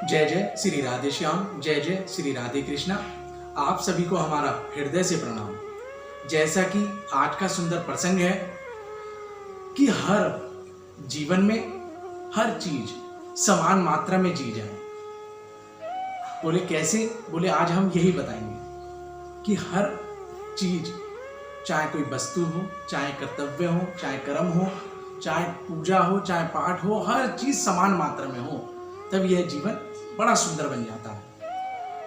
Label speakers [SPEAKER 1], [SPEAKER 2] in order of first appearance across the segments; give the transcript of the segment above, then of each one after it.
[SPEAKER 1] जय जय श्री राधे श्याम, जय जय श्री राधे कृष्णा। आप सभी को हमारा हृदय से प्रणाम। जैसा कि आज का सुंदर प्रसंग है कि हर जीवन में हर चीज समान मात्रा में जी जाए। बोले कैसे? बोले आज हम यही बताएंगे कि हर चीज, चाहे कोई वस्तु हो, चाहे कर्तव्य हो, चाहे कर्म हो, चाहे पूजा हो, चाहे पाठ हो, हर चीज समान मात्रा में हो, तब यह जीवन बड़ा सुंदर बन जाता है।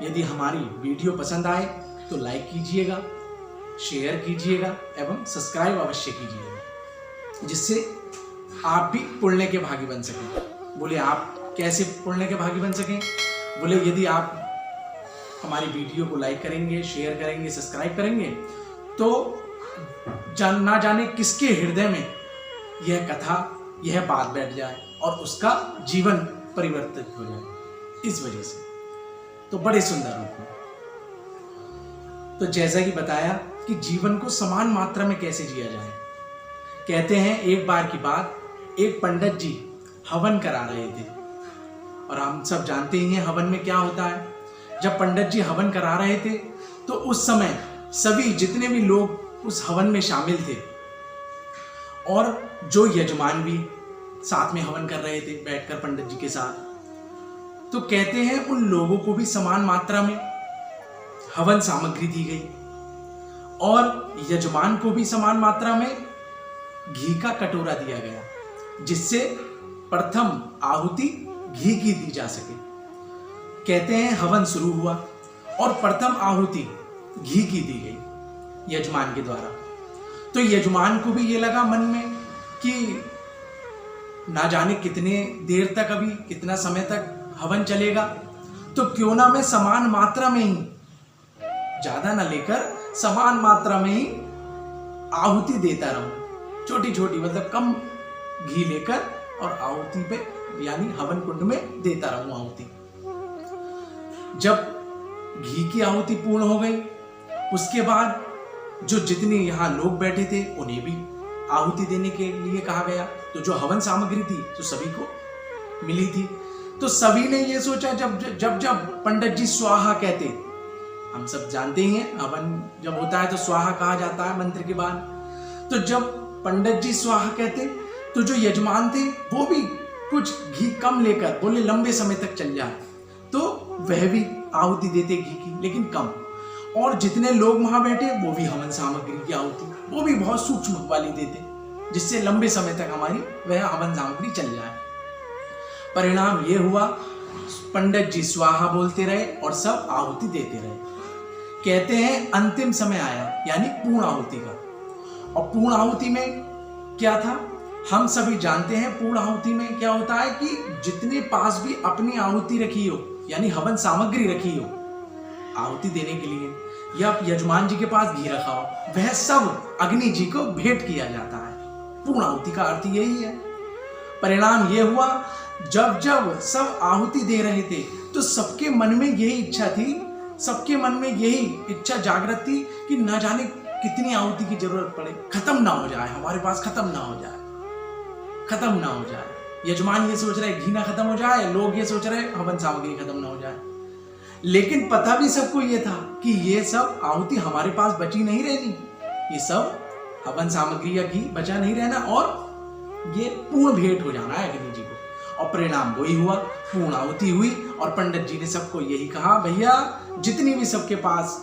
[SPEAKER 1] यदि हमारी वीडियो पसंद आए तो लाइक कीजिएगा, शेयर कीजिएगा एवं सब्सक्राइब अवश्य कीजिएगा, जिससे आप भी पुण्य के भागी बन सकें। बोले आप कैसे पुण्य के भागी बन सकें? बोले यदि आप हमारी वीडियो को लाइक करेंगे, शेयर करेंगे, सब्सक्राइब करेंगे तो ना जाने किसके हृदय में यह कथा, यह बात बैठ जाए और उसका जीवन परिवर्तित हो जाए। इस वजह से तो बड़े सुंदर रूप में तो जैसा कि बताया कि जीवन को समान मात्रा में कैसे जिया जाए। कहते हैं एक बार की बात, एक पंडित जी हवन करा रहे थे और हम सब जानते ही हैं हवन में क्या होता है। जब पंडित जी हवन करा रहे थे तो उस समय सभी जितने भी लोग उस हवन में शामिल थे और जो यजमान भी साथ में हवन कर रहे थे बैठकर पंडित जी के साथ, तो कहते हैं उन लोगों को भी समान मात्रा में हवन सामग्री दी गई और यजमान को भी समान मात्रा में घी का कटोरा दिया गया, जिससे प्रथम आहुति घी की दी जा सके। कहते हैं हवन शुरू हुआ और प्रथम आहुति घी की दी गई यजमान के द्वारा। तो यजमान को भी ये लगा मन में कि ना जाने कितने देर तक, अभी कितना समय तक हवन चलेगा, तो क्यों ना मैं समान मात्रा में ही, ज्यादा ना लेकर समान मात्रा में ही आहुति देता रहूं, छोटी छोटी, मतलब कम घी लेकर और आहुति पे यानी हवन कुंड में देता रहूं आहुति। जब घी की आहुति पूर्ण हो गई, उसके बाद जो जितने यहाँ लोग बैठे थे उन्हें भी आहुति देने के लिए कहा गया। तो जो हवन सामग्री थी तो सभी को मिली थी। तो सभी ने ये सोचा, जब जब जब पंडित जी स्वाहा कहते, हम सब जानते ही हैं हवन जब होता है तो स्वाहा कहा जाता है मंत्र के बाद। तो जब पंडित जी स्वाहा कहते तो जो यजमान थे वो भी कुछ घी कम लेकर बोले लंबे समय तक चल जाए, तो वह भी आहुति देते घी की, लेकिन कम। और जितने लोग वहां बैठे वो भी हवन सामग्री की आहुति वो भी बहुत सूक्ष्म वाली देते, जिससे लंबे समय तक हमारी वह हवन सामग्री चल जाए। परिणाम ये हुआ, पंडित जी स्वाहा बोलते रहे और सब आहुति देते रहे। कहते हैं अंतिम समय आया यानी पूर्ण आहुति का। और पूर्ण आहुति में क्या था हम सभी जानते हैं। पूर्ण आहुति में क्या होता है कि जितने पास भी अपनी आहुति रखी हो यानी हवन सामग्री रखी हो आहुति देने के लिए, या यजमान जी के पास घी रखा हो, वह सब अग्नि जी को भेंट किया जाता है। पूर्ण आहुति का अर्थ यही है। परिणाम यह हुआ, जब जब सब आहुति दे रहे थे तो सबके मन में यही इच्छा थी, सबके मन में यही इच्छा जागृत थी कि न जाने कितनी आहुति की जरूरत पड़े, खत्म ना हो जाए, हमारे पास खत्म ना हो जाए, खत्म ना हो जाए। यजमान ये सोच रहे घी ना खत्म हो जाए, लोग ये सोच रहे हवन सामग्री खत्म ना हो जाए। लेकिन पता भी सबको ये था कि ये सब आहुति हमारे पास बची नहीं रहनी, ये सब हवन सामग्री या घी बचा नहीं रहना और ये पूर्ण भेंट हो जाना है अग्नि जी को। और परिणाम वही हुआ, पूर्ण आहुति हुई और पंडित जी ने सबको यही कहा, भैया जितनी भी सबके पास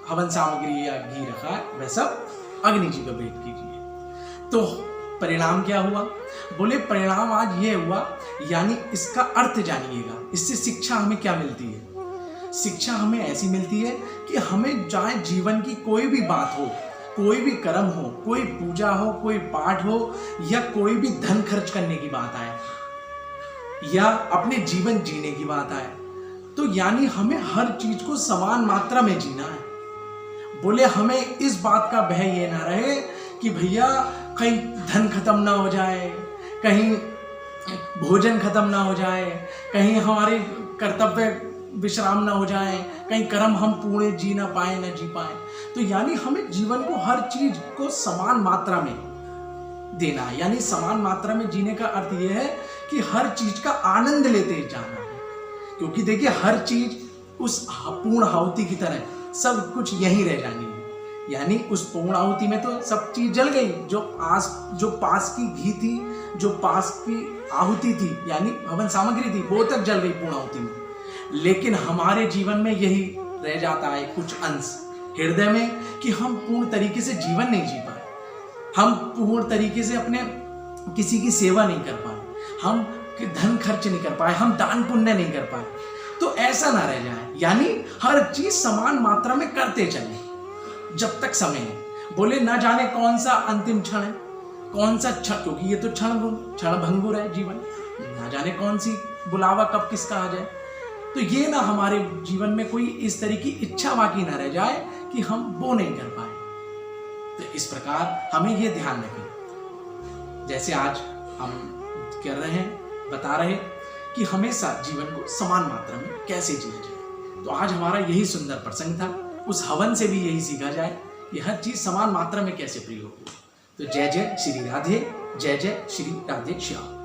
[SPEAKER 1] हवन सामग्री या घी रखा है वह सब अग्नि जी को भेंट कीजिए। तो परिणाम क्या हुआ? बोले परिणाम आज ये हुआ, यानी इसका अर्थ जानिएगा, इससे शिक्षा हमें क्या मिलती है। शिक्षा हमें ऐसी मिलती है कि हमें चाहे जीवन की कोई भी बात हो, कोई भी कर्म हो, कोई पूजा हो, कोई पाठ हो, या कोई भी धन खर्च करने की बात आए या अपने जीवन जीने की बात आए, तो यानी हमें हर चीज को समान मात्रा में जीना है। बोले हमें इस बात का भय ये ना रहे कि भैया कहीं धन खत्म ना हो जाए, कहीं भोजन खत्म ना हो जाए, कहीं हमारे कर्तव्य विश्राम ना हो जाए, कहीं कर्म हम पूरे जी ना पाए, ना जी पाए। तो यानी हमें जीवन को हर चीज को समान मात्रा में देना है। यानी समान मात्रा में जीने का अर्थ यह है कि हर चीज का आनंद लेते जाना है। क्योंकि देखिए हर चीज उस पूर्ण आहुति की तरह सब कुछ यहीं रह जानी है। यानी उस पूर्ण आहुति में तो सब चीज जल गई, जो पास की घी थी, जो पास की आहुति थी, यानी हवन सामग्री थी, वो तक जल गई पूर्ण आहुति में। लेकिन हमारे जीवन में यही रह जाता है कुछ अंश हृदय में कि हम पूर्ण तरीके से जीवन नहीं जी पाए, हम पूर्ण तरीके से अपने किसी की सेवा नहीं कर पाए, हम धन खर्च नहीं कर पाए, हम दान पुण्य नहीं कर पाए। तो ऐसा ना रह जाए, यानी हर चीज समान मात्रा में करते चले जब तक समय है। बोले ना जाने कौन सा अंतिम क्षण है, कौन सा क्षण, क्योंकि ये तो क्षण भंगुर है जीवन, ना जाने कौन सी बुलावा कब किसका आ जाए। तो ये ना हमारे जीवन में कोई इस तरह की इच्छा बाकी ना रह जाए कि हम वो नहीं कर पाए। तो इस प्रकार हमें ये ध्यान रखें, जैसे आज हम कर रहे हैं, बता रहे कि हमेशा जीवन को समान मात्रा में कैसे जिया जाए। तो आज हमारा यही सुंदर प्रसंग था, उस हवन से भी यही सीखा जाए कि हर चीज समान मात्रा में कैसे प्रयोग हो। तो जय जय श्री राधे, जय जय श्री राधे श्याम।